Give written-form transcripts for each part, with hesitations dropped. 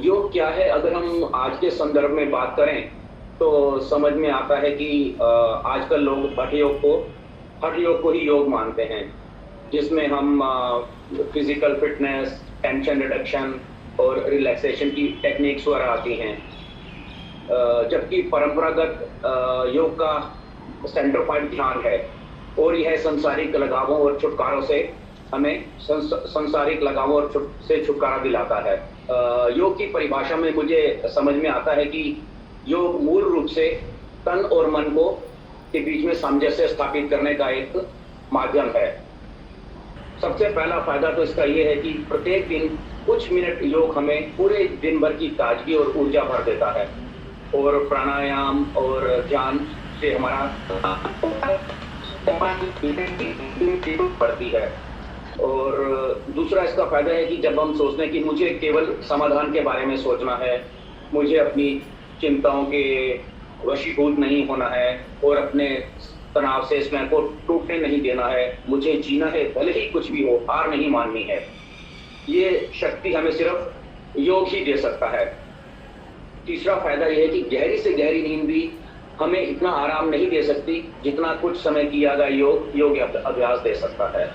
योग क्या है? अगर हम आज के संदर्भ में बात करें तो समझ में आता है कि आजकल लोग हठ योग को ही योग मानते हैं, जिसमें हम फिजिकल फिटनेस, टेंशन रिडक्शन और रिलैक्सेशन की टेक्निक्स वगैरह आती हैं। जबकि परंपरागत योग का सेंटर पॉइंट ध्यान है और यह सांसारिक लगावों और छुटकारों से हमें सांसारिक लगावों और से छुटकारा दिलाता है। योग की परिभाषा में मुझे समझ में आता है कि योग मूल रूप से तन और मन को के बीच में सामंजस्य स्थापित करने का एक माध्यम है। सबसे पहला फायदा तो इसका यह है कि प्रत्येक दिन कुछ मिनट योग हमें पूरे दिन भर की ताजगी और ऊर्जा भर देता है और प्राणायाम और ध्यान से हमारा बढ़ती है। और दूसरा इसका फायदा है कि जब हम सोचते हैं कि मुझे केवल समाधान के बारे में सोचना है, मुझे अपनी चिंताओं के वशीभूत नहीं होना है और अपने तनाव से स्वयं को टूटने नहीं देना है, मुझे जीना है भले ही कुछ भी हो, हार नहीं माननी है। ये शक्ति हमें सिर्फ योग ही दे सकता है। तीसरा फायदा यह है कि गहरी से गहरी नींद भी हमें इतना आराम नहीं दे सकती जितना कुछ समय किया गया योग अभ्यास दे सकता है।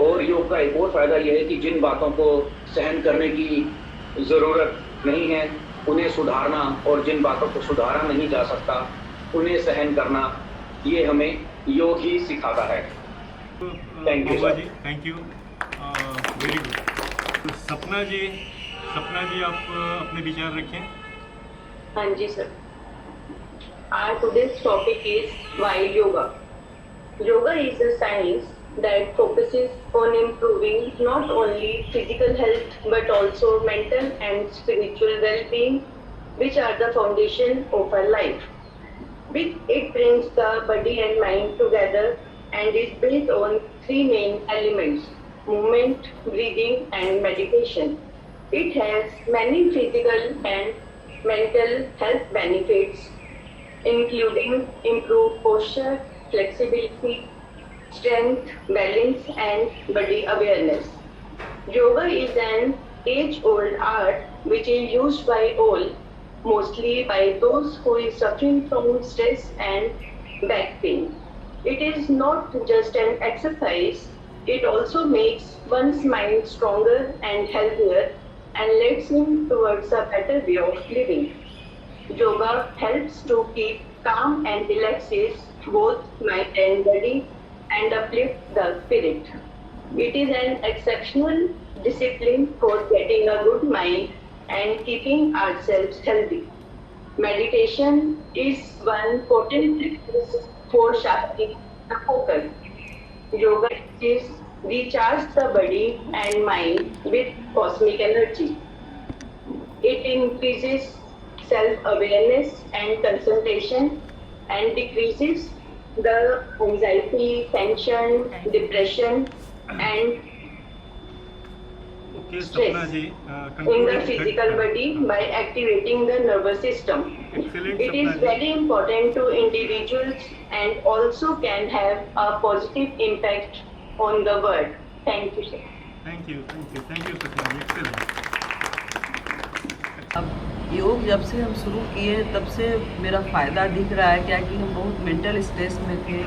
और योग का एक और फायदा यह है कि जिन बातों को सहन करने की जरूरत नहीं है उन्हें सुधारना, और जिन बातों को सुधारा नहीं जा सकता उन्हें सहन करना, ये हमें योग ही सिखाता है। Thank you sir. Thank you, very good. सपना जी आप अपने विचार रखें। हाँ जी sir. Our today's topic is why yoga. Yoga is a science that focuses on improving not only physical health but also mental and spiritual well-being, which are the foundation of our life. It brings the body and mind together and is built on three main elements: movement, breathing, and meditation. It has many physical and mental health benefits, including improved posture, flexibility, strength, balance, and body awareness. Yoga is an age-old art which is used by all, mostly by those who is suffering from stress and back pain. It is not just an exercise, it also makes one's mind stronger and healthier and leads him towards a better way of living. Yoga helps to keep calm and relaxes both mind and body and uplift the spirit. It is an exceptional discipline for getting a good mind and keeping ourselves healthy. Meditation is one potent practice for sharpening the focus. Yoga is recharge the body and mind with cosmic energy. It increases self-awareness and concentration and decreases the anxiety, tension, depression and stress in the physical body by activating the nervous system. It is very important to individuals and also can have a positive impact on the world. Thank you, sir. Thank you सपना जी, excellent. अब योग जब से हम शुरू किए तब से मेरा फ़ायदा दिख रहा है, क्या कि हम बहुत मेंटल स्ट्रेस में थे,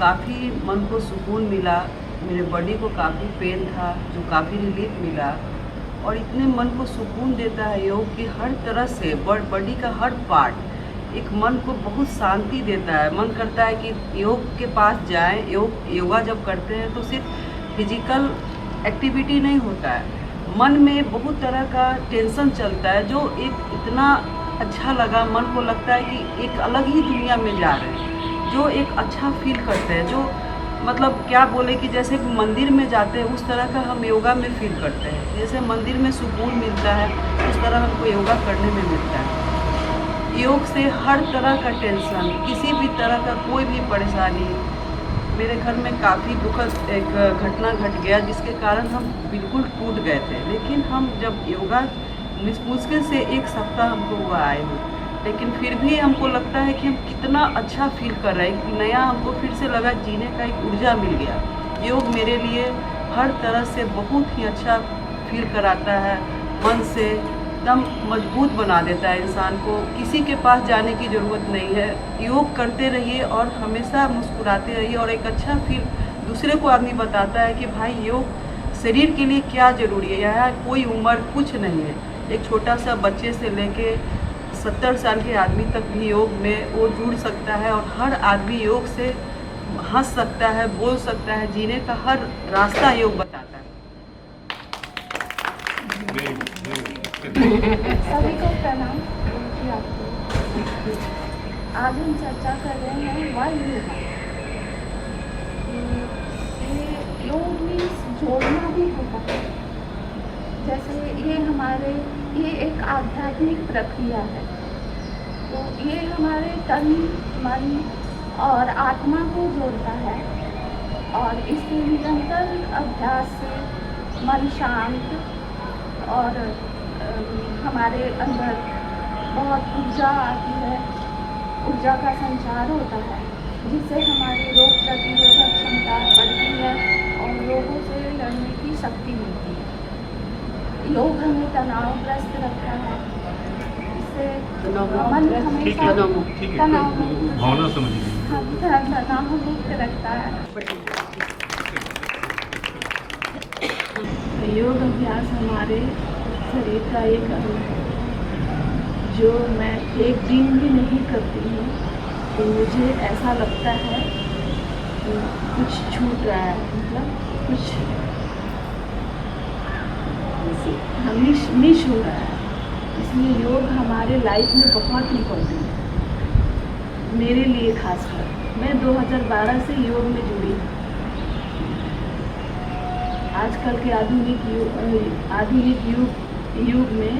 काफ़ी मन को सुकून मिला, मेरे बॉडी को काफ़ी पेन था जो काफ़ी रिलीफ मिला। और इतने मन को सुकून देता है योग कि हर तरह से बॉडी का हर पार्ट एक मन को बहुत शांति देता है। मन करता है कि योग के पास जाएं। योगा जब करते हैं तो सिर्फ फिजिकल एक्टिविटी नहीं होता है, मन में बहुत तरह का टेंशन चलता है जो एक इतना अच्छा लगा। मन को लगता है कि एक अलग ही दुनिया में जा रहे हैं, जो एक अच्छा फील करते हैं, जो मतलब क्या बोले कि जैसे मंदिर में जाते हैं उस तरह का हम योगा में फील करते हैं। जैसे मंदिर में सुकून मिलता है उस तरह हमको योगा करने में मिलता है। योग से हर तरह का टेंशन, किसी भी तरह का कोई भी परेशानी, मेरे घर में काफ़ी दुखद एक घटना घट गया जिसके कारण हम बिल्कुल टूट गए थे। लेकिन हम जब योगा मुश्किल से 1 सप्ताह हमको हुआ आए हुए, लेकिन फिर भी हमको लगता है कि हम कितना अच्छा फील कर रहे हैं, कि नया हमको फिर से लगा, जीने का एक ऊर्जा मिल गया। योग मेरे लिए हर तरह से बहुत ही अच्छा फील कराता है, मन से एकदम मजबूत बना देता है इंसान को। किसी के पास जाने की ज़रूरत नहीं है। योग करते रहिए और हमेशा मुस्कुराते रहिए, और एक अच्छा फील दूसरे को आदमी बताता है कि भाई योग शरीर के लिए क्या ज़रूरी है। यहाँ कोई उम्र कुछ नहीं है। एक छोटा सा बच्चे से लेके 70 साल के आदमी तक भी योग में वो जुड़ सकता है, और हर आदमी योग से हंस सकता है, बोल सकता है। जीने का हर रास्ता योग बताता है। सभी को प्रणाम जी आपको। आज हम चर्चा कर रहे हैं वायु योगा। ये योग मीन्स जोड़ना भी होता है। जैसे ये एक आध्यात्मिक प्रक्रिया है, तो ये हमारे तन, मन और आत्मा को जोड़ता है, और इसके निरंतर अभ्यास से मन शांत और हमारे अंदर बहुत ऊर्जा आती है, ऊर्जा का संचार होता है, जिससे हमारी रोग प्रतिरोधक क्षमता बढ़ती है और रोगों से लड़ने की शक्ति मिलती है। योग हमें तनावग्रस्त रखता है, इससे मन हमेशा तनाव भावना समझिए। तनाव मुक्त रखता है। योग अभ्यास हमारे शरीर का एक अंग है। जो मैं एक दिन भी नहीं करती हूँ तो मुझे ऐसा लगता है कि कुछ छूट रहा है, मतलब कुछ मिस हो रहा है। इसलिए योग हमारे लाइफ में बहुत इम्पोर्टेंट है, मेरे लिए खासकर। मैं 2012 से योग में जुड़ी हूँ। आजकल के आधुनिक युग में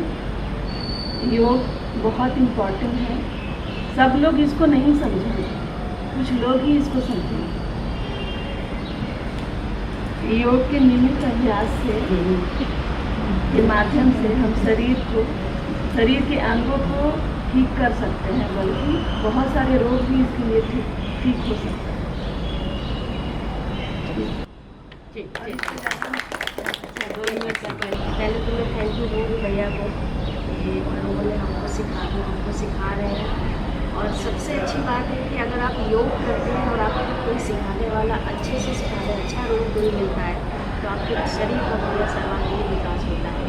योग बहुत इम्पोर्टेंट है। सब लोग इसको नहीं समझेंगे, कुछ लोग ही इसको समझेंगे। योग के नियमित अभ्यास के माध्यम से हम शरीर के अंगों को ठीक कर सकते हैं, बल्कि बहुत सारे रोग भी इसके लिए ठीक हो सकते हैं। पहले तो मैं थैंक यू दूँगी भैया को, ये उन्होंने हमको सिखा रहे हैं। और सबसे अच्छी बात है कि अगर आप योग करते हैं और आपको कोई सिखाने वाला अच्छे से सिखाने अच्छा रोल कोई मिलता है, तो आपके शरीर का पूरा सर्वांगीण विकास होता है।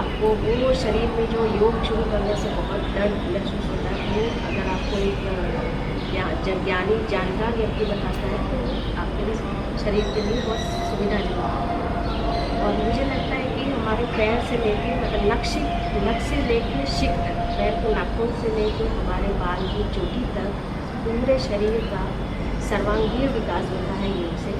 आपको वो शरीर में जो योग शुरू करने से बहुत दर्द महसूस होता है, वो अगर आपको एक ज्ञानी जानकार व्यक्ति बताता है तो आपके लिए शरीर के लिए बहुत सुविधाजनक है। और मुझे लगता है कि हमारे पैर से लेके मतलब नख से लेके शिक तक, पैर के नाखून से लेके हमारे बाल की चोटी तक पूरे शरीर का सर्वांगीण विकास होता है योग से,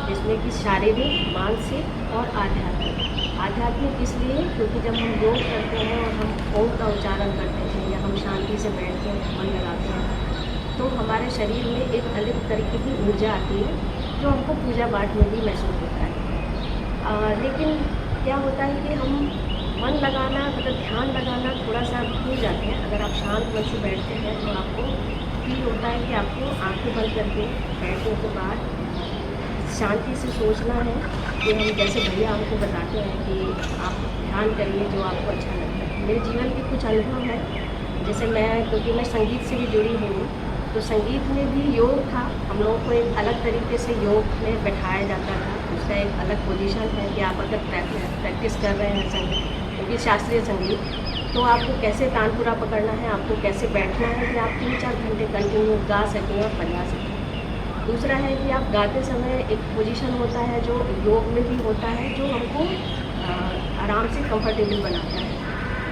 जिसमें कि शारीरिक, मानसिक और आध्यात्मिक इसलिए क्योंकि जब हम योग करते हैं और हम ओम का उच्चारण करते हैं या हम शांति से बैठ के मन लगाते हैं, तो हमारे शरीर में एक अलग तरीके की ऊर्जा आती है जो हमको पूजा पाठ में भी महसूस होता है। लेकिन क्या होता है कि हम मन लगाना मतलब ध्यान लगाना थोड़ा सा भूल जाते हैं। अगर आप शांत मन से बैठते हैं तो आपको फील होता है कि आपको आंखें बंद करके बैठने के बाद शांति से सोचना है कि हम जैसे भैया हमको बताते हैं कि आप ध्यान करिए जो आपको अच्छा लगता है। मेरे जीवन के कुछ अनुभव है, जैसे क्योंकि मैं संगीत से भी जुड़ी हुई, तो संगीत में भी योग था। हम लोगों को एक अलग तरीके से योग में बैठाया जाता था, उसका एक अलग पोजीशन है कि आप अगर प्रैक्टिस कर रहे हैं संगीत, क्योंकि शास्त्रीय संगीत, तो आपको कैसे तानपुरा पकड़ना है, आपको कैसे बैठना है कि आप 3-4 घंटे कंटिन्यू गा सकें और बजा सकें। दूसरा है कि आप गाते समय एक पोजीशन होता है जो योग में भी होता है, जो हमको आराम से कंफर्टेबल बनाता है।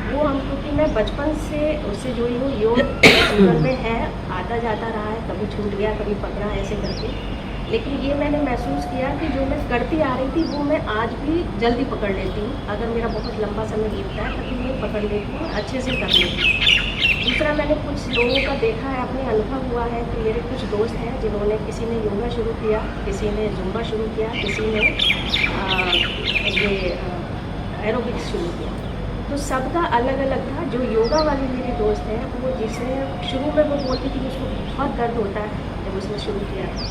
वो हम क्योंकि मैं बचपन से उससे जुड़ी हूँ, योग जीवन में है, आता जाता रहा है, कभी छूट गया कभी पकड़ा ऐसे करके। लेकिन ये मैंने महसूस किया कि जो मैं करती आ रही थी वो मैं आज भी जल्दी पकड़ लेती हूँ। अगर मेरा बहुत लंबा समय बीतता है तभी मैं पकड़ लेती हूँ, अच्छे से कर लेती हूँ। दूसरा मैंने कुछ लोगों का देखा है, अपने अनुभव हुआ है कि मेरे कुछ दोस्त हैं जिन्होंने किसी ने योगा शुरू किया, किसी ने जुम्बा शुरू किया, किसी ने ये एरोबिक्स शुरू किया, तो सबका अलग अलग था। जो योगा वाली मेरी दोस्त है वो जिसने शुरू में वो बोलती थी कि उसको बहुत दर्द होता है जब उसने शुरू किया था,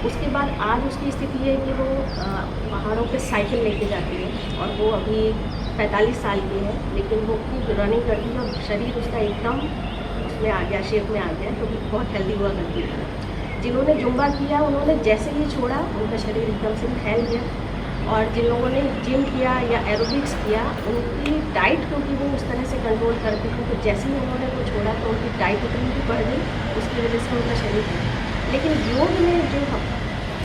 उसके बाद आज उसकी स्थिति है कि वो पहाड़ों पे साइकिल लेके जाती है और वो अभी 45 साल की है, लेकिन वो खूब रनिंग करती है और शरीर उसका एकदम उसमें आ गया, शेप में आ गया, तो बहुत हेल्दी हुआ करती है। जिन्होंने जुम्बा किया उन्होंने जैसे ही छोड़ा उनका शरीर एकदम से फैल गया, और जिन लोगों ने जिम किया या एरोबिक्स किया उनकी डाइट, क्योंकि वो उस तरह से कंट्रोल करते थे, तो जैसे ही उन्होंने वो छोड़ा तो उनकी डाइट उतनी भी बढ़ गई, उसकी वजह से उनका शरीर है। लेकिन योग में जो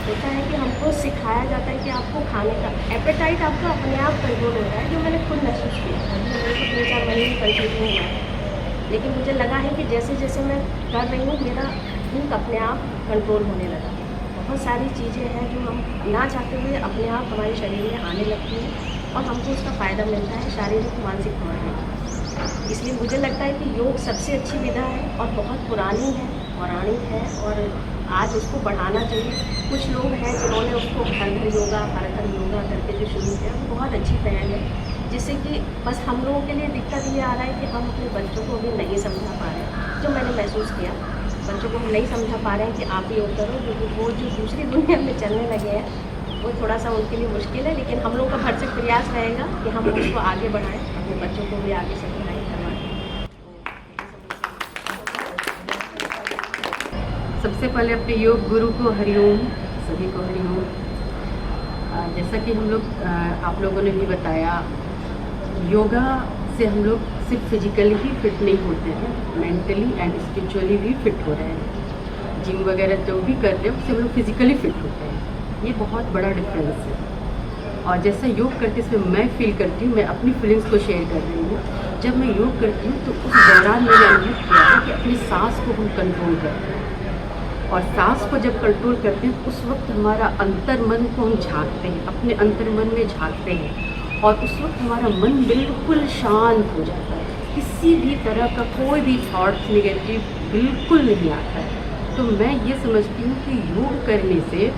होता है कि हमको सिखाया जाता है कि आपको खाने का एपेटाइट आपका अपने आप कंट्रोल होता है, जो मैंने खुद महसूस किया था। मेरे को 3-4 महीने कंटिन्यू हुआ है, लेकिन मुझे लगा है कि जैसे जैसे मैं कर रही हूँ मेरा भूख अपने आप कंट्रोल होने लगा। बहुत सारी चीज़ें हैं जो हम ना चाहते हुए अपने आप हमारे शरीर में आने लगती हैं और हमको उसका फ़ायदा मिलता है शारीरिक मानसिक मानसिक। इसलिए मुझे लगता है कि योग सबसे अच्छी विधा है और बहुत पुरानी है, पौराणिक है, और आज उसको बढ़ाना चाहिए। कुछ लोग हैं जिन्होंने उसको हर घर योगा करके जो शुरू किया, वो बहुत अच्छी पहल है, जिससे कि बस हम लोगों के लिए दिक्कत ये आ रहा है कि हम अपने बच्चों को अभी नहीं समझा पा रहे हैं। जो मैंने महसूस किया, बच्चों को हम नहीं समझा पा रहे हैं कि आप ही योग करो, क्योंकि वो जो दूसरी दुनिया में चलने लगे हैं वो थोड़ा सा उनके लिए मुश्किल है। लेकिन हम लोग का भरसक प्रयास रहेगा कि हम उसको आगे बढ़ाएं, अपने बच्चों को भी आगे से पढ़ाई करवाएं। सबसे पहले अपने योग गुरु को हरिओम, सभी को हरिओम। जैसा कि हम लोग आप लोगों ने भी बताया, योगा से हम लोग सिर्फ फिजिकली ही फिट नहीं होते हैं, मेंटली एंड स्पिरिचुअली भी फिट हो रहे हैं। जिम वगैरह जो भी कर रहे हैं उससे हम लोग फिजिकली फिट होते हैं, ये बहुत बड़ा डिफरेंस है। और जैसा योग करते इसमें मैं फील करती हूँ, मैं अपनी फीलिंग्स को शेयर कर रही हूँ। जब मैं योग करती हूँ तो उस दौरान मैंने अनुभव किया है कि अपनी सांस को हम कंट्रोल करते हैं, और सांस को जब कंट्रोल करते हैं उस वक्त हमारा अंतर मन को हम झांकते हैं, अपने अंतर मन में झांकते हैं, और उस वक्त हमारा मन बिल्कुल शांत हो जाता है। किसी भी तरह का कोई भी थॉट्स नेगेटिव बिल्कुल नहीं आता है। तो मैं ये समझती हूँ कि योग करने से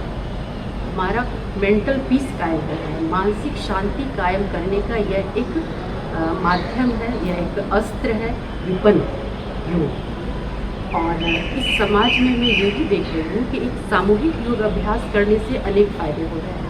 हमारा मेंटल पीस कायम करना है, मानसिक शांति कायम करने का यह एक माध्यम है, यह एक अस्त्र है, विपन योग। और इस समाज में मैं ये भी देख रही हूँ कि एक सामूहिक योग अभ्यास करने से अनेक फ़ायदे हो रहे हैं।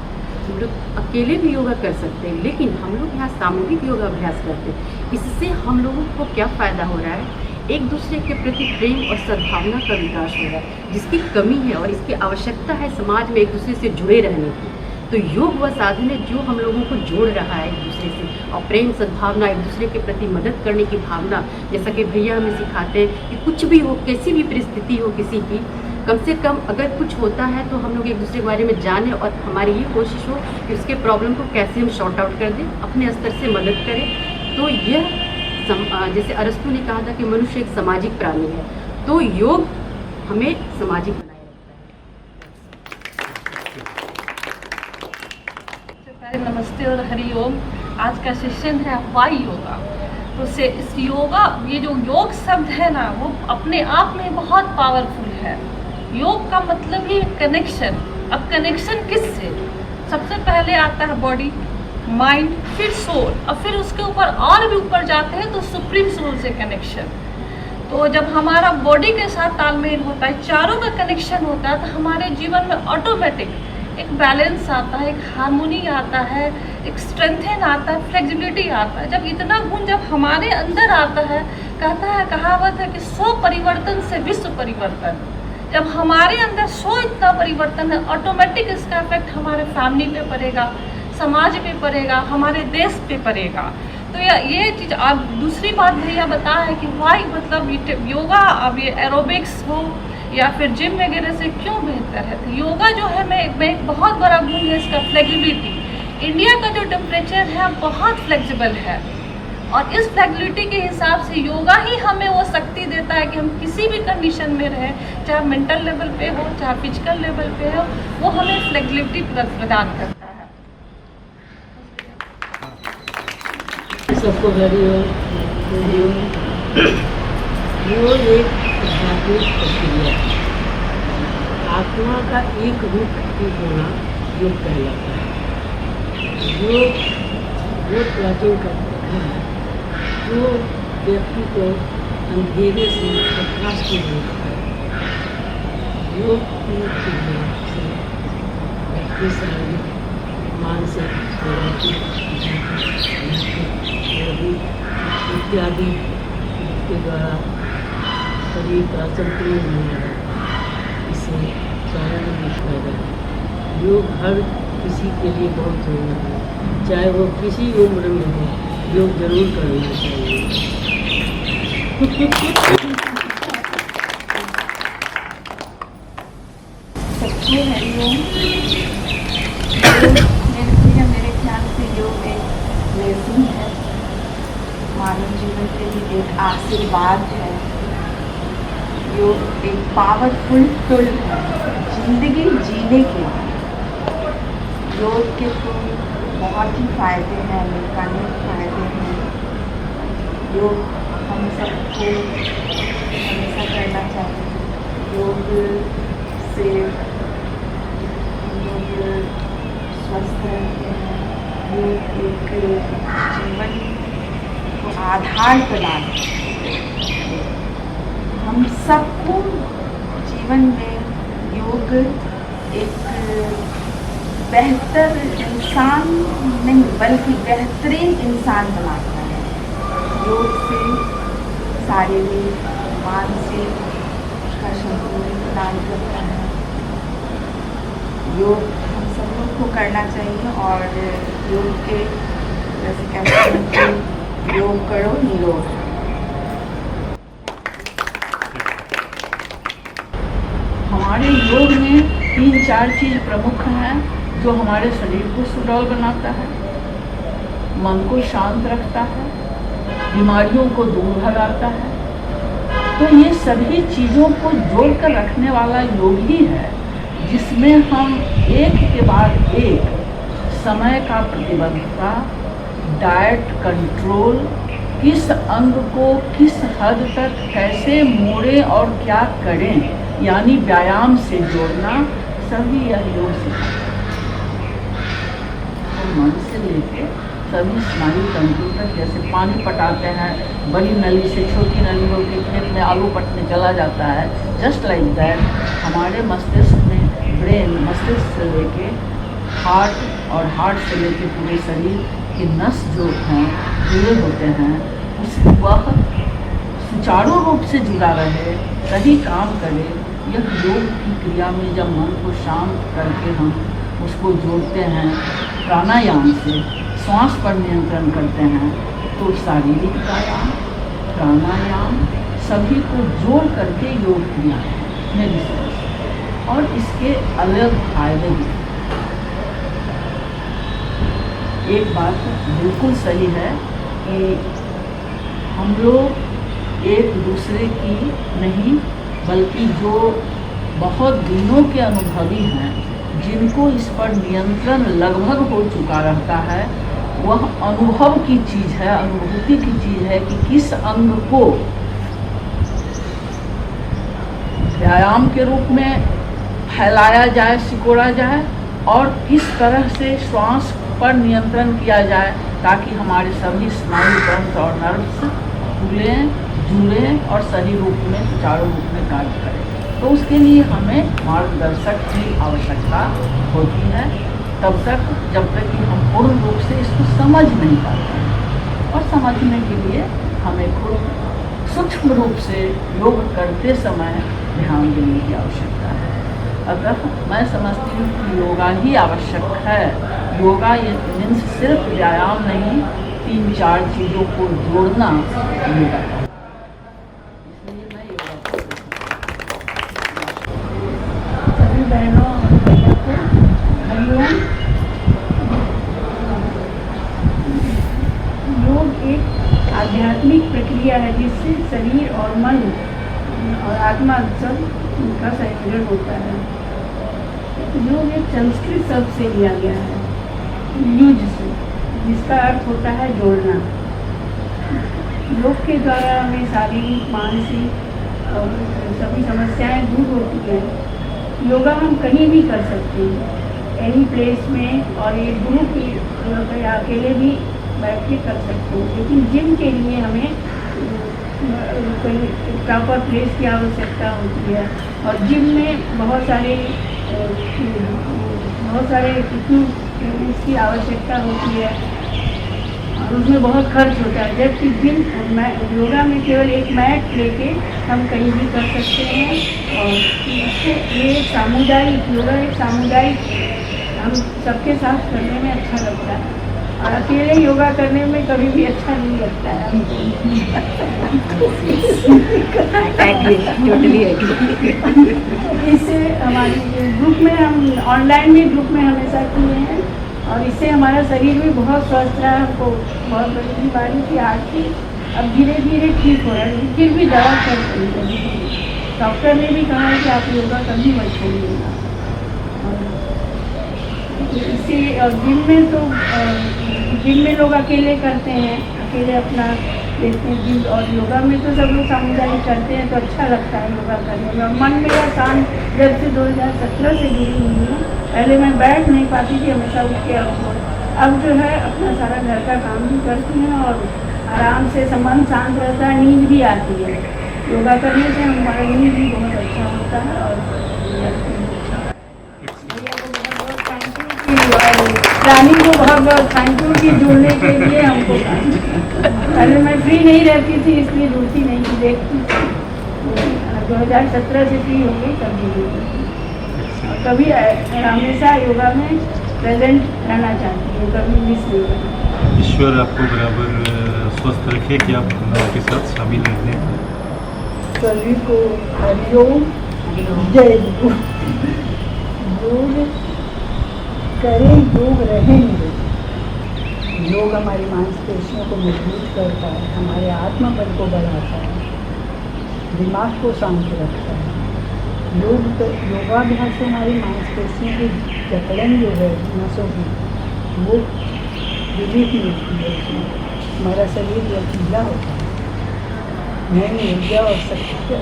हम लोग अकेले भी योगा कर सकते हैं, लेकिन हम लोग यहाँ सामूहिक योगा अभ्यास करते हैं। इससे हम लोगों को क्या फ़ायदा हो रहा है, एक दूसरे के प्रति प्रेम और सद्भावना का विकास हो रहा है, जिसकी कमी है और इसकी आवश्यकता है समाज में एक दूसरे से जुड़े रहने की। तो योग वह साधन है जो हम लोगों को जोड़ रहा है एक दूसरे से, और प्रेम सद्भावना, एक दूसरे के प्रति मदद करने की भावना। जैसा कि भैया हमें सिखाते हैं कि कुछ भी हो, कैसी भी परिस्थिति हो किसी की, कम से कम अगर कुछ होता है तो हम लोग एक दूसरे के बारे में जानें, और हमारी ये कोशिश हो कि उसके प्रॉब्लम को कैसे हम शॉर्ट आउट कर दें, अपने स्तर से मदद करें। तो यह जैसे अरस्तु ने कहा था कि मनुष्य एक सामाजिक प्राणी है, तो योग हमें सामाजिक बनाए रखता है। नमस्ते और हरिओम। आज का सेशन है वाई योगा। तो से इस योगा, ये जो योग शब्द है ना, वो अपने आप में बहुत पावरफुल है। योग का मतलब ही कनेक्शन। अब कनेक्शन किससे? सबसे पहले आता है बॉडी, माइंड, फिर सोल, और फिर उसके ऊपर और भी ऊपर जाते हैं तो सुप्रीम सोल से कनेक्शन। तो जब हमारा बॉडी के साथ तालमेल होता है, चारों का कनेक्शन होता है, तो हमारे जीवन में ऑटोमेटिक एक बैलेंस आता है, एक हार्मोनी आता है, एक स्ट्रेंथन आता है, फ्लेक्सिबिलिटी आता है। जब इतना गुण जब हमारे अंदर आता है, कहावत है कि 100 परिवर्तन से विश्व परिवर्तन। जब हमारे अंदर 100 इतना परिवर्तन है, ऑटोमेटिक इसका इफेक्ट हमारे फैमिली पे पड़ेगा, समाज पे पड़ेगा, हमारे देश पे पड़ेगा। तो ये चीज़। आप दूसरी बात भैया बता है कि वाई मतलब योगा, अब ये एरोबिक्स हो या फिर जिम वगैरह से क्यों बेहतर है। तो योगा जो है मैं एक बहुत बड़ा गुण है इसका फ्लेक्सिबिलिटी। इंडिया का जो टेम्परेचर है बहुत फ्लेक्सिबल है, और इस फ्लेक्सिबिलिटी के हिसाब से योगा ही हमें वो शक्ति देता है कि हम किसी भी कंडीशन में रहें, चाहे मेंटल लेवल पे हो चाहे फिजिकल लेवल पे हो, वो हमें फ्लेक्सिबिलिटी प्रदान करता है। सबको हरिओम। योग एक आध्यात्मिक प्रक्रिया है। आत्मा का एक रूप होना योग कहलाता है। योग वो प्राचीन का प्रथा है जो व्यक्ति को अंधेरे से प्रकाश में जोड़ता है। योग की क्रिया से व्यक्ति शारीरिक, मानसिक इत्यादि के द्वारा शरीर का संतुलन बना रहता है। इसे शारीरिक फायदा है। योग हर किसी के लिए बहुत जरूरी है, चाहे वो किसी उम्र में हो, योग जरूर करना चाहिए। सबको हरिओम। मेरे ख्याल से योग एक ब्लेसिंग है, मानव जीवन के लिए एक आशीर्वाद है। योग एक पावरफुल टूल है जिंदगी जीने के लिए। योग के तो बहुत ही फायदे हैं, अनेक फायदे हैं। योग हम सबको हमेशा करना चाहिए। योग से हम लोग स्वस्थ रहते हैं। योग एक जीवन को आधार प्रदान करता है। हम सबको जीवन में योग एक बेहतर इंसान नहीं बल्कि बेहतरीन इंसान बनाता है। योग से शारीरिक मानसिक का संतुलन प्रदान करता है। योग हम सब लोग को करना चाहिए और योग के जैसे कहते हैं कि योग करो निरोग। हमारे योग में 3-4 चीज़ प्रमुख हैं जो हमारे शरीर को सुडौल बनाता है, मन को शांत रखता है, बीमारियों को दूर भगाता है। तो ये सभी चीज़ों को जोड़कर रखने वाला योग ही है, जिसमें हम एक के बाद एक समय का प्रतिबद्धता, डाइट कंट्रोल, किस अंग को किस हद तक कैसे मोड़ें और क्या करें, यानी व्यायाम से जोड़ना, सभी यह योग सिखाता है। तो मन से लेके सभी स्नायु तंतु तक, जैसे पानी पटाते हैं बड़ी नली से छोटी नली होकर खेत में आलू पटने चला जाता है, जस्ट लाइक दैट हमारे मस्तिष्क में ब्रेन, मस्तिष्क से लेके हार्ट और हार्ट से लेके पूरे शरीर के नस जो हैं जुड़े होते हैं, उस वह सुचारू रूप से जुड़ा रहे, सही काम करे। यह योग की क्रिया में जब मन को शांत करके हम उसको जोड़ते हैं प्राणायाम से, श्वास पर नियंत्रण करते हैं, तो शारीरिक व्यायाम, प्राणायाम सभी को जोड़ करके योग क्रिया है मेरी समझ से। और इसके अलग फायदे भी। एक बात बिल्कुल सही है कि हम लोग एक दूसरे की नहीं बल्कि जो बहुत दिनों के अनुभवी हैं, जिनको इस पर नियंत्रण लगभग हो चुका रहता है, वह अनुभव की चीज़ है, अनुभूति की चीज़ है कि किस अंग को व्यायाम के रूप में फैलाया जाए, सिकोड़ा जाए, और किस तरह से श्वास पर नियंत्रण किया जाए ताकि हमारे सभी स्नायु तंत्र और नर्व्स खुलें, जुड़ें और सही रूप में सुचारू रूप में कार्य करें। तो उसके लिए हमें मार्गदर्शक की आवश्यकता होती है, तब तक जब तक कि हम पूर्ण रूप से इसको समझ नहीं पाते हैं। और समझने के लिए हमें खुद सूक्ष्म रूप से योग करते समय ध्यान देने की आवश्यकता है। अतः मैं समझती हूँ कि योगा ही आवश्यक है। योगा ये मीन्स सिर्फ व्यायाम नहीं, 3-4 चीज़ों को जोड़ना योगा है। सभी बहनों और भैया को हरिओम। योग एक आध्यात्मिक प्रक्रिया है जिससे शरीर और मन और आत्मा सब का संयोजन होता है। योग एक संस्कृत शब्द से लिया गया है, युज से, जिसका अर्थ होता है जोड़ना। योग के द्वारा हमें शारीरिक मानसिक और सभी समस्याएं दूर होती हैं। योगा हम कहीं भी कर सकते हैं, एनी प्लेस में, और ये ग्रुप या अकेले भी बैठ के कर सकते हैं। लेकिन जिम के लिए हमें कोई प्रॉपर प्लेस की आवश्यकता होती है, और जिम में बहुत सारे इसकी आवश्यकता होती है और उसमें बहुत खर्च होता है, जबकि योगा में केवल एक मैट लेके हम कहीं भी कर सकते हैं। और ये सामुदायिक योगा एक सामुदायिक, हम सबके साथ करने में अच्छा लगता है और अकेले योगा करने में कभी भी अच्छा नहीं लगता है इससे हमारी ग्रुप में, हम ऑनलाइन भी ग्रुप में हमेशा किए हैं और इससे हमारा शरीर भी बहुत स्वस्थ रहा। हमको बहुत बड़ी बीमारी थी हार्ट की, अब धीरे धीरे ठीक हो रहा है, फिर भी दवा कर रही है। डॉक्टर ने भी कहा कि आप योगा कभी मत छोड़िएगा। इसी जिम में लोग अकेले करते हैं, अकेले अपना देखते हैं जिम, और योगा में तो सब लोग सामुदायिक करते हैं तो अच्छा लगता है योगा करने में। और मन मेरा शांत, जब से 2017 से जुड़ी हुई हूँ, पहले मैं बैठ नहीं पाती थी, हमेशा उठ के अब जो है अपना सारा घर का काम भी करती हैं और आराम से मन शांत रहता है, नींद भी आती है। योगा करने से हमारा नींद भी बहुत अच्छा होता है। और रानी को बहुत बहुत थैंक यू कि जुड़ने के लिए हमको। पहले मैं फ्री नहीं रहती थी, इसलिए जुड़ती नहीं थी, देखती थी। 2017 से फ्री हो गई तब जुड़ी। कभी हमेशा योगा में प्रेजेंट रहना चाहती हूँ, कभी मिस नहीं करना। ईश्वर आपको बराबर स्वस्थ रखे कि आप उनके साथ शामिल रहने। सभी को हरिओम, जय गुरु। योग करें, योग रहेंगे। योग हमारी मांसपेशियों को मजबूत करता है, हमारे आत्मबल को बढ़ाता है, दिमाग को शांत रखता है। योगाभ्यास से हमारी मांसपेशियों की जकड़न जो है नसों की, वो रिलीफ मिलती है, उसमें हमारा शरीर लचीला होता है, नई ऊर्जा और शक्ति,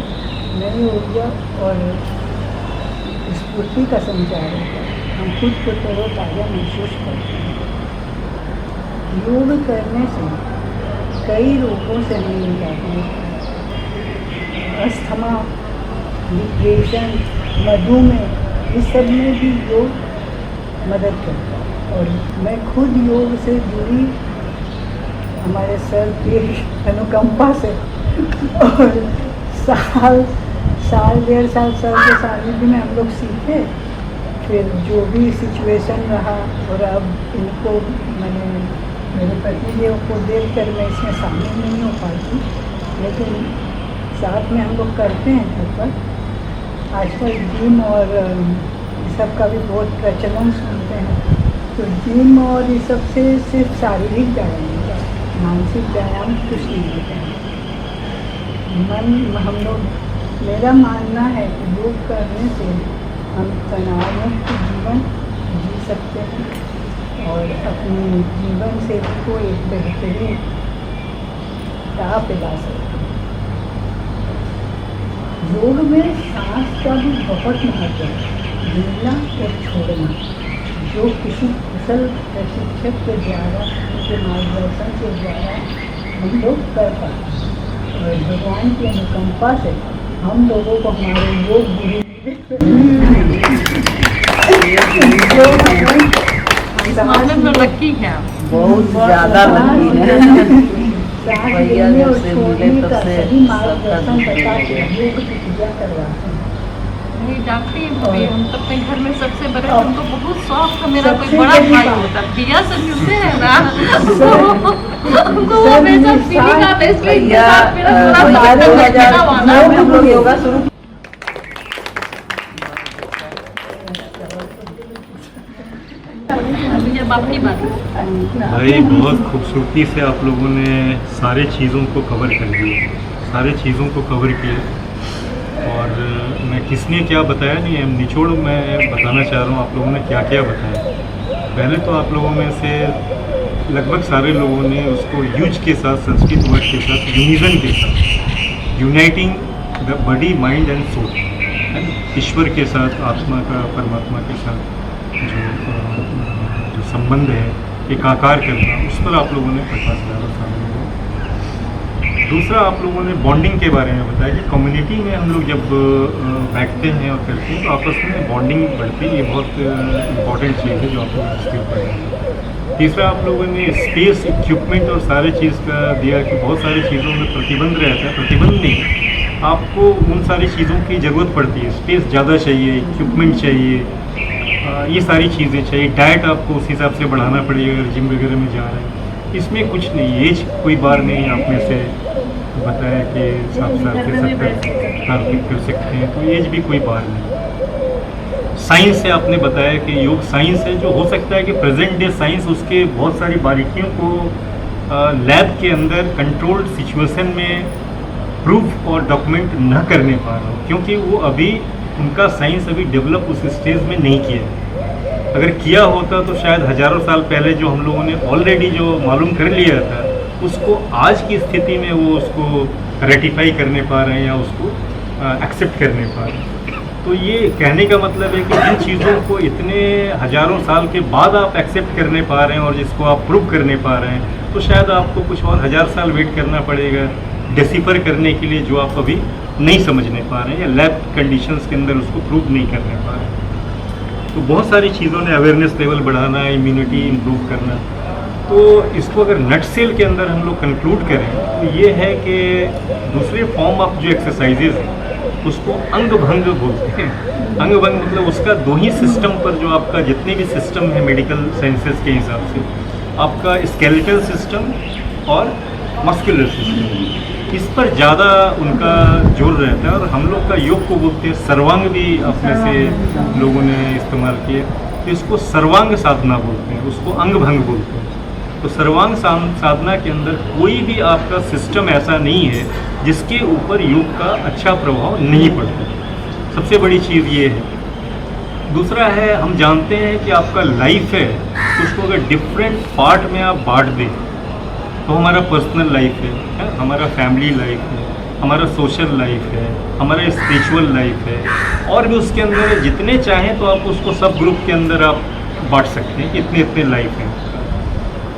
नई ऊर्जा और स्फूर्ति का संचार होता है। हम खुद को तरोताज़ा महसूस करते हैं। योग करने से कई रोगों से हम निजात मिलती है। अस्थमा, डिप्रेशन, मधुमेह, इस सब में भी योग मदद करता है। और मैं खुद योग से जुड़ी, हमारे सर की अनुकंपा से और साल डेढ़ साल सर के सानिध्य में हम लोग सीखे। फिर जो भी सिचुएशन रहा, और अब इनको मैंने मेरे पतिदेव को देखकर मैं इसमें शामिल नहीं हो पाती, लेकिन साथ में हम लोग करते हैं घर पर। आजकल जिम और इस सब का भी बहुत प्रचलन सुनते हैं, तो जिम और इस सब से सिर्फ शारीरिक व्यायाम होता है, मानसिक व्यायाम कुछ नहीं होता है। हम लोग, मेरा मानना है कि योग करने से हम तनावमुक्त जीवन जी सकते हैं और अपने जीवन से को एक बेहतरीन राह पे ला सकते हैं। योग में सांस का भी बहुत महत्व है, मिलना और छोड़ना, जो किसी कुशल प्रशिक्षक के द्वारा, उनके मार्गदर्शन के द्वारा हम लोग कर पाते हैं। और भगवान की अनुकंपा से हम लोगों को हमारे योग गुरु लकी है, बहुत ज़्यादा लकी है। भैया जब से मिले तब से मार्गदर्शन बता के योग की पूजा करवाते हैं। नहीं जानती हैं भाभी, हम तो अपने घर में सबसे बड़े, हमको बहुत शौक था, मेरा कोई बड़ा भाई होता, भैया से मिलते हैं ना हमको हमेशा फीलिंग आता है, इसलिए हम लोग योगा शुरू भाई बहुत खूबसूरती से आप लोगों ने सारे चीज़ों को कवर कर दिए, सारे चीज़ों को कवर किया। और मैं किसने क्या बताया नहीं है, निचोड़ मैं बताना चाह रहा हूँ आप लोगों ने क्या क्या बताया। पहले तो आप लोगों में से लगभग सारे लोगों ने उसको यूज के साथ, संस्कृत वर्ड के साथ, यूनिजन के साथ, uniting the body, mind and soul, ईश्वर के साथ, आत्मा का, परमात्मा के साथ जो संबंध है, एकाकार करना, उस पर आप लोगों ने प्रकाश डाला सामने। दूसरा आप लोगों ने बॉन्डिंग के बारे में बताया कि कम्युनिटी में हम लोग जब बैठते हैं और करते हैं तो आपस में बॉन्डिंग बढ़ती है, ये बहुत इम्पॉर्टेंट चीज़ है जो आप लोग डिस्कस कर रहे हैं। तीसरा आप लोगों ने स्पेस, इक्विपमेंट और सारे चीज़ का दिया कि बहुत सारी चीज़ों में प्रतिबंध रहता है। प्रतिबंध नहीं, आपको उन सारी चीज़ों की ज़रूरत पड़ती है, स्पेस ज़्यादा चाहिए, इक्विपमेंट चाहिए, ये सारी चीज़ें चाहिए, डाइट आपको उस हिसाब से बढ़ाना पड़ेगा अगर जिम वगैरह में जा रहे हैं। इसमें कुछ नहीं, एज कोई बार नहीं, आप में से बताया कि 60 साल से 70 साल तक कर सकते हैं, तो एज भी कोई बार नहीं। साइंस है, आपने बताया कि योग साइंस है, जो हो सकता है कि प्रेजेंट डे साइंस उसके बहुत सारी बारीकियों को लैब के अंदर कंट्रोल्ड सिचुएशन में प्रूफ और डॉक्यूमेंट न करने पा रहा हो, क्योंकि वो अभी उनका साइंस अभी डेवलप उस स्टेज में नहीं किया है। अगर किया होता तो शायद हज़ारों साल पहले जो हम लोगों ने ऑलरेडी जो मालूम कर लिया था उसको आज की स्थिति में वो उसको रेटिफाई करने पा रहे हैं या उसको एक्सेप्ट करने पा रहे हैं। तो ये कहने का मतलब है कि जिन चीज़ों को इतने हज़ारों साल के बाद आप एक्सेप्ट करने पा रहे हैं और जिसको आप प्रूव करने पा रहे हैं, तो शायद आपको कुछ और 1000 साल वेट करना पड़ेगा डिसिफर करने के लिए जो आप अभी नहीं समझने पा रहे हैं या लैब कंडीशंस के अंदर उसको प्रूव नहीं करने पा रहे हैं। तो बहुत सारी चीज़ों ने अवेयरनेस लेवल बढ़ाना, इम्यूनिटी इम्प्रूव करना। तो इसको अगर नट सेल के अंदर हम लोग कंक्लूड करें तो ये है कि दूसरे फॉर्म ऑफ जो एक्सरसाइजेज हैं उसको अंग भंग बोलते हैं। अंग भंग मतलब उसका 2 ही सिस्टम पर जो आपका जितने भी सिस्टम है मेडिकल साइंसेस के हिसाब से, आपका स्केलेटल सिस्टम और मस्कुलर सिस्टम, इस पर ज़्यादा उनका जोर रहता है। और हम लोग का योग को बोलते हैं सर्वांग, भी अपने से लोगों ने इस्तेमाल किया, तो इसको सर्वांग साधना बोलते हैं, उसको अंग भंग बोलते हैं। तो सर्वांग साधना के अंदर कोई भी आपका सिस्टम ऐसा नहीं है जिसके ऊपर योग का अच्छा प्रभाव नहीं पड़ता। सबसे बड़ी चीज़ ये है। दूसरा है, हम जानते हैं कि आपका लाइफ है उसको अगर डिफरेंट पार्ट में आप बांट दें तो हमारा पर्सनल लाइफ है, हमारा फैमिली लाइफ है, हमारा सोशल लाइफ है, हमारा स्पिरिचुअल लाइफ है, और भी उसके अंदर जितने चाहें तो आप उसको सब ग्रुप के अंदर आप बांट सकते हैं कि इतने इतने लाइफ हैं।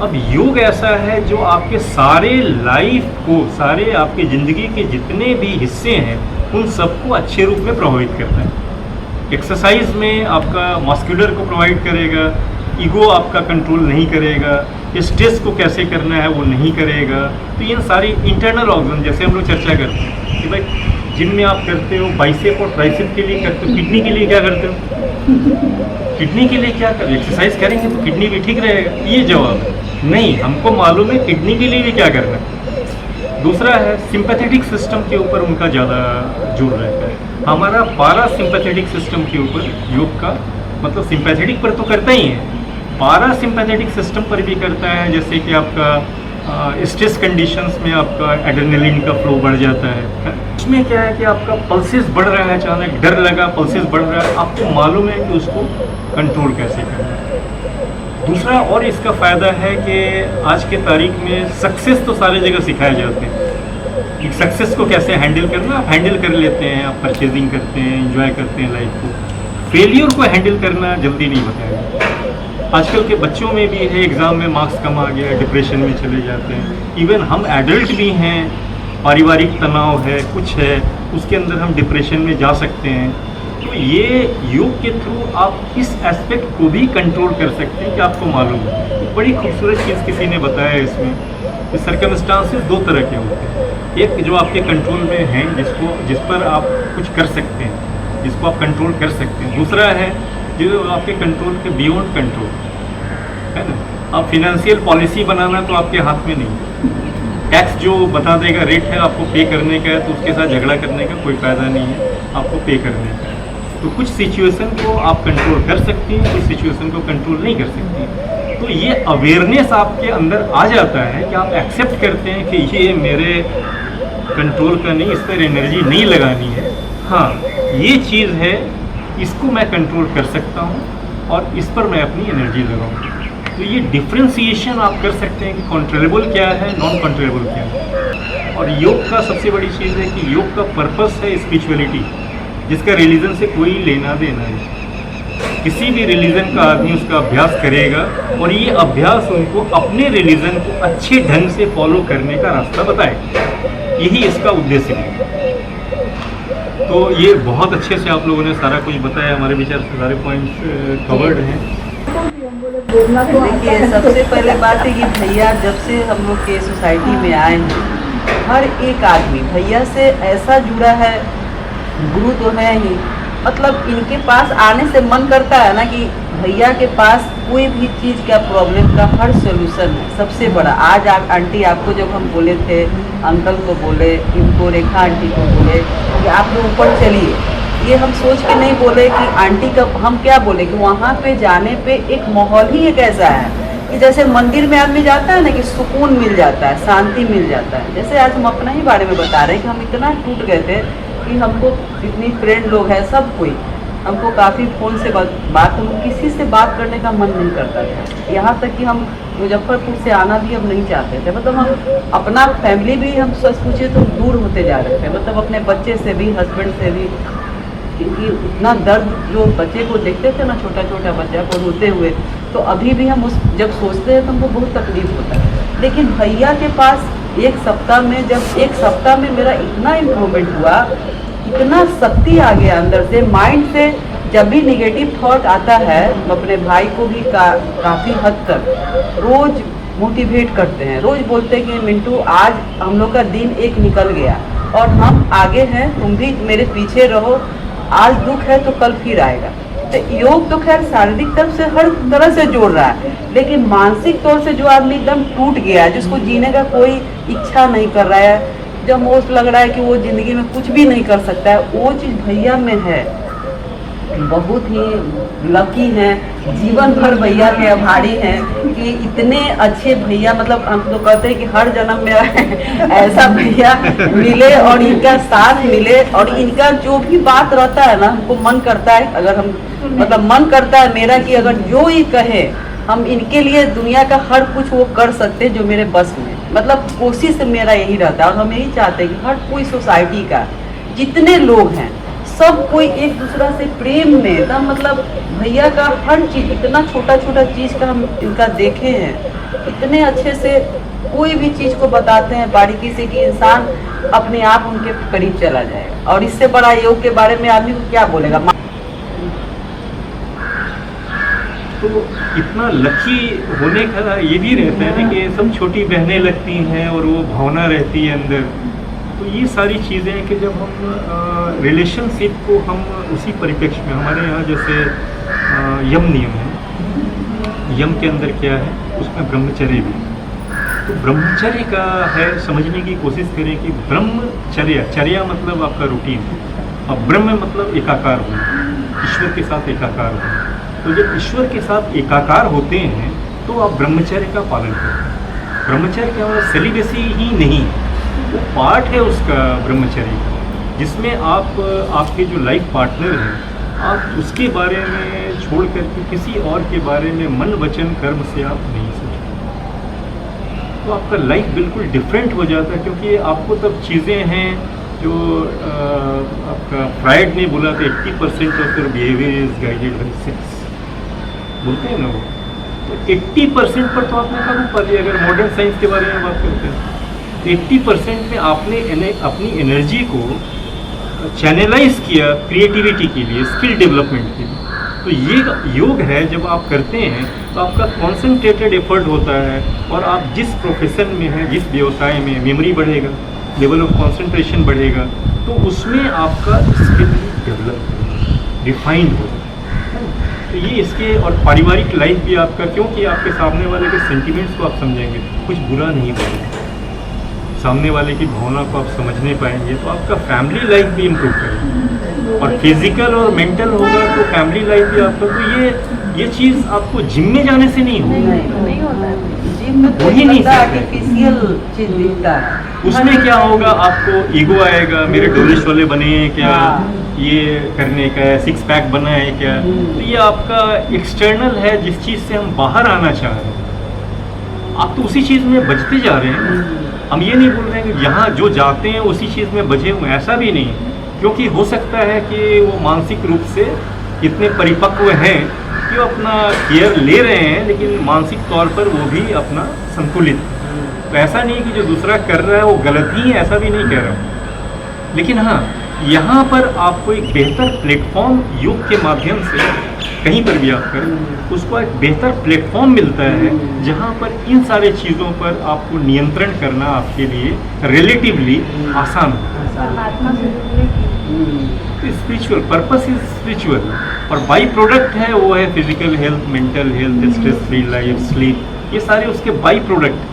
अब योग ऐसा है जो आपके सारे लाइफ को, सारे आपके ज़िंदगी के जितने भी हिस्से हैं उन सबको अच्छे रूप में प्रभावित करता है। एक्सरसाइज में आपका मस्कुलर को प्रोवाइड करेगा, ईगो आपका कंट्रोल नहीं करेगा, स्ट्रेस को कैसे करना है वो नहीं करेगा। तो ये सारी इंटरनल ऑर्गन, जैसे हम लोग चर्चा करते हैं कि भाई जिम में आप करते हो बाइसेप और ट्राइसेप के लिए करते हो, किडनी के लिए क्या करते हो? किडनी के लिए क्या कर, एक्सरसाइज करेंगे तो किडनी भी ठीक रहेगा, ये जवाब है। नहीं, हमको मालूम है किडनी के लिए भी क्या करना है। दूसरा है सिंपैथेटिक सिस्टम के ऊपर उनका ज़्यादा जोर रहता है। हमारा पैरासिम्पैथेटिक सिस्टम के ऊपर योग का मतलब सिंपैथेटिक पर तो करता ही है, पैरासिम्पैथेटिक सिस्टम पर भी करता है। जैसे कि आपका स्ट्रेस कंडीशंस में आपका एड्रेनलिन का फ्लो बढ़ जाता है। इसमें क्या है कि आपका पल्सेस बढ़ रहा है, अचानक डर लगा, पल्सेस बढ़ रहा है, आपको मालूम है कि उसको कंट्रोल कैसे करना है। दूसरा और इसका फ़ायदा है कि आज के तारीख में सक्सेस तो सारे जगह सिखाए जाते हैं कि सक्सेस को कैसे हैंडल करना, आप हैंडल कर लेते हैं, आप परचेजिंग करते हैं, एंजॉय करते हैं लाइफ को। फेलियर को हैंडल करना जल्दी नहीं बताया। आजकल के बच्चों में भी है, एग्ज़ाम में मार्क्स कम आ गया, डिप्रेशन में चले जाते हैं। इवन हम एडल्ट भी हैं, पारिवारिक तनाव है, कुछ है, उसके अंदर हम डिप्रेशन में जा सकते हैं। तो ये योग के थ्रू आप इस एस्पेक्ट को भी कंट्रोल कर सकते हैं कि आपको मालूम है। बड़ी खूबसूरत चीज़ किसी ने बताया इसमें, सर्कमस्टांसेस 2 तरह के होते हैं। एक जो आपके कंट्रोल में हैं, जिस पर आप कुछ कर सकते हैं, जिसको आप कंट्रोल कर सकते हैं। दूसरा है जो आपके कंट्रोल के बियॉन्ड कंट्रोल है ना। आप फिनेंशियल पॉलिसी बनाना तो आपके हाथ में नहीं, टैक्स जो बता देगा रेट है आपको पे करने का है, तो उसके साथ झगड़ा करने का कोई फ़ायदा नहीं है, आपको पे करने का। तो कुछ सिचुएशन को आप कंट्रोल कर सकती हैं, कुछ सिचुएशन को कंट्रोल नहीं कर सकती। तो ये अवेयरनेस आपके अंदर आ जाता है कि आप एक्सेप्ट करते हैं कि ये मेरे कंट्रोल का नहीं, इस पर एनर्जी नहीं लगानी है। हाँ, ये चीज़ है, इसको मैं कंट्रोल कर सकता हूँ और इस पर मैं अपनी एनर्जी लगाऊँ। तो ये डिफ्रेंसिएशन आप कर सकते हैं कि कंट्रोलेबल क्या है, नॉन कंट्रोलेबल क्या है। और योग का सबसे बड़ी चीज़ है कि योग का पर्पस है स्पिरिचुअलिटी, जिसका रिलीजन से कोई लेना देना नहीं। किसी भी रिलीजन का आदमी उसका अभ्यास करेगा और ये अभ्यास उनको अपने रिलीजन को अच्छे ढंग से फॉलो करने का रास्ता बताएगा। यही इसका उद्देश्य है। तो ये बहुत अच्छे से आप लोगों ने सारा कुछ बताया, हमारे विचार से सारे पॉइंट्स कवर्ड हैं। देखिए, सबसे पहले बात है कि भैया जब से हम लोग के सोसाइटी में आए हैं, हर एक आदमी भैया से ऐसा जुड़ा है, गुरु तो है ही, मतलब इनके पास आने से मन करता है ना कि भैया के पास कोई भी चीज़ का प्रॉब्लम का हर सोल्यूशन है। सबसे बड़ा आज आंटी आपको जब हम बोले थे, अंकल को बोले, इनको रेखा आंटी को बोले कि आप लोग ऊपर चलिए, ये हम सोच के नहीं बोले कि आंटी का, हम क्या बोले कि वहाँ पे जाने पे एक माहौल ही एक ऐसा है कि जैसे मंदिर में आदमी जाता है ना कि सुकून मिल जाता है, शांति मिल जाता है। जैसे आज हम अपना ही बारे में बता रहे हैं कि हम इतना टूट गए थे कि हमको इतनी फ्रेंड लोग हैं, सब कोई हमको काफ़ी फ़ोन से बात हम किसी से बात करने का मन नहीं करता था। यहाँ तक कि हम मुजफ्फरपुर से आना भी हम नहीं चाहते थे, मतलब हम अपना फैमिली भी हम सच पूछे तो दूर होते जा रहे थे, मतलब अपने बच्चे से भी, हस्बैंड से भी, क्योंकि इतना दर्द जो बच्चे को देखते थे ना, छोटा छोटा बच्चा को रोते हुए, तो अभी भी हम उस जब सोचते हैं तो हमको बहुत तकलीफ होता है। लेकिन भैया के पास एक सप्ताह में, जब एक सप्ताह में मेरा इतना इम्प्रूवमेंट हुआ, इतना शक्ति आ गया अंदर से, माइंड से। जब भी निगेटिव थॉट आता है, हम अपने भाई को भी काफ़ी हद तक रोज़ मोटिवेट करते हैं, रोज़ बोलते हैं कि मिंटू आज हम लोग का दिन एक निकल गया और हम आगे हैं, तुम भी मेरे पीछे रहो, आज दुख है तो कल फिर आएगा। तो योग तो खैर शारीरिक तरफ से हर तरह से जोड़ रहा है, लेकिन मानसिक तौर से जो आदमी एकदम टूट गया है, जिसको जीने का कोई इच्छा नहीं कर रहा है, जब मोस्ट लग रहा है कि वो ज़िंदगी में कुछ भी नहीं कर सकता है, वो चीज़ भैया में है। बहुत ही लकी हैं, जीवन भर भैया के आभारी हैं कि इतने अच्छे भैया, मतलब हम तो कहते हैं कि हर जन्म में ऐसा भैया मिले और इनका साथ मिले, और इनका जो भी बात रहता है ना, हमको मन करता है, अगर हम मतलब मन करता है मेरा कि अगर जो ही कहे हम इनके लिए दुनिया का हर कुछ वो कर सकते हैं जो मेरे बस में, मतलब कोशिश मेरा यही रहता है। और हम यही चाहते हैं कि हर कोई सोसाइटी का जितने लोग हैं सब कोई एक दूसरा से प्रेम में एकदम, मतलब भैया का हर चीज़, इतना छोटा छोटा चीज़ का हम इनका देखे हैं, इतने अच्छे से कोई भी चीज़ को बताते हैं बारीकी से कि इंसान अपने आप उनके करीब चला जाएगा। और इससे बड़ा योग के बारे में आदमी को क्या बोलेगा। तो इतना लकी होने का ये भी रहता है ना कि सब छोटी बहनें लगती हैं और वो भावना रहती है अंदर। तो ये सारी चीज़ें कि जब हम रिलेशनशिप को हम उसी परिप्रेक्ष्य में, हमारे यहाँ जैसे यम नियम है, यम के अंदर क्या है, उसमें ब्रह्मचर्य भी, तो ब्रह्मचर्य का है, समझने की कोशिश करें कि ब्रह्मचर्य, चर्या मतलब आपका रूटीन, और ब्रह्म मतलब एकाकार होना, ईश्वर के साथ एकाकार होना। तो जब ईश्वर के साथ एकाकार होते हैं तो आप ब्रह्मचर्य का पालन करें। ब्रह्मचर्य क्या मतलब सेलिबेसी ही नहीं, वो पार्ट है उसका ब्रह्मचर्य का, जिसमें आप आपके जो लाइफ पार्टनर हैं, आप उसके बारे में छोड़ करके किसी और के बारे में मन वचन कर्म से आप नहीं सोचते, तो आपका लाइफ बिल्कुल डिफरेंट हो जाता है। क्योंकि आपको तब चीज़ें हैं जो आपका फ्राइड ने बोला था 80% of your behaviour is guided by sense, बोलते हैं ना वो। तो 80% पर तो आपने काबू पा लिया। अगर मॉडर्न साइंस के बारे में बात करते हैं तो 80% में आपने अपनी एनर्जी को चैनलाइज किया क्रिएटिविटी के लिए, स्किल डेवलपमेंट के लिए। तो ये योग है, जब आप करते हैं तो आपका कॉन्सेंट्रेटेड एफर्ट होता है, और आप जिस प्रोफेशन में हैं, जिस व्यवसाय में, मेमोरी बढ़ेगा, लेवल ऑफ कॉन्सेंट्रेशन बढ़ेगा, तो उसमें आपका स्किल डेवलप होगा, रिफाइंड होगा। तो ये इसके, और पारिवारिक लाइफ भी आपका, क्योंकि आपके सामने वाले के सेंटिमेंट्स को आप समझेंगे, कुछ बुरा नहीं बोलेंगे, सामने वाले की भावना को आप समझने पाएंगे, तो आपका फैमिली लाइफ भी इम्प्रूव करेगा, और फिजिकल और मेंटल होगा तो फैमिली लाइफ भी आपका। तो ये चीज़ आपको जिम में जाने से नहीं होगी, नहीं होता है, जिम में हो ही नहीं सकता, आर्टिफिशियल चीज दिखता है। उसमें क्या होगा, आपको ईगो आएगा, मेरे डोले शोले बने हैं क्या, ये करने का है, सिक्स पैक बना है क्या। तो ये आपका एक्सटर्नल है, जिस चीज़ से हम बाहर आना चाह रहे हैं, आप तो उसी चीज़ में बचते जा रहे हैं। हम ये नहीं बोल रहे हैं कि यहाँ जो जाते हैं उसी चीज़ में बचे हुए, ऐसा भी नहीं, क्योंकि हो सकता है कि वो मानसिक रूप से इतने परिपक्व हैं कि वो अपना केयर ले रहे हैं, लेकिन मानसिक तौर पर वो भी अपना संतुलित है। तो ऐसा नहीं है कि जो दूसरा कर रहा है वो गलत ही है, ऐसा भी नहीं कह रहा हूँ। लेकिन हाँ, यहाँ पर आपको एक बेहतर प्लेटफॉर्म योग के माध्यम से कहीं पर भी आप करें, उसको एक बेहतर प्लेटफॉर्म मिलता है जहाँ पर इन सारे चीज़ों पर आपको नियंत्रण करना आपके लिए रिलेटिवली आसान हो। परमात्मा से जुड़ने की स्पिरिचुअल पर्पस इज स्पिरिचुअल, और बाई प्रोडक्ट है वो है physical health, mental health, stress free life, sleep, ये सारे उसके बाई प्रोडक्ट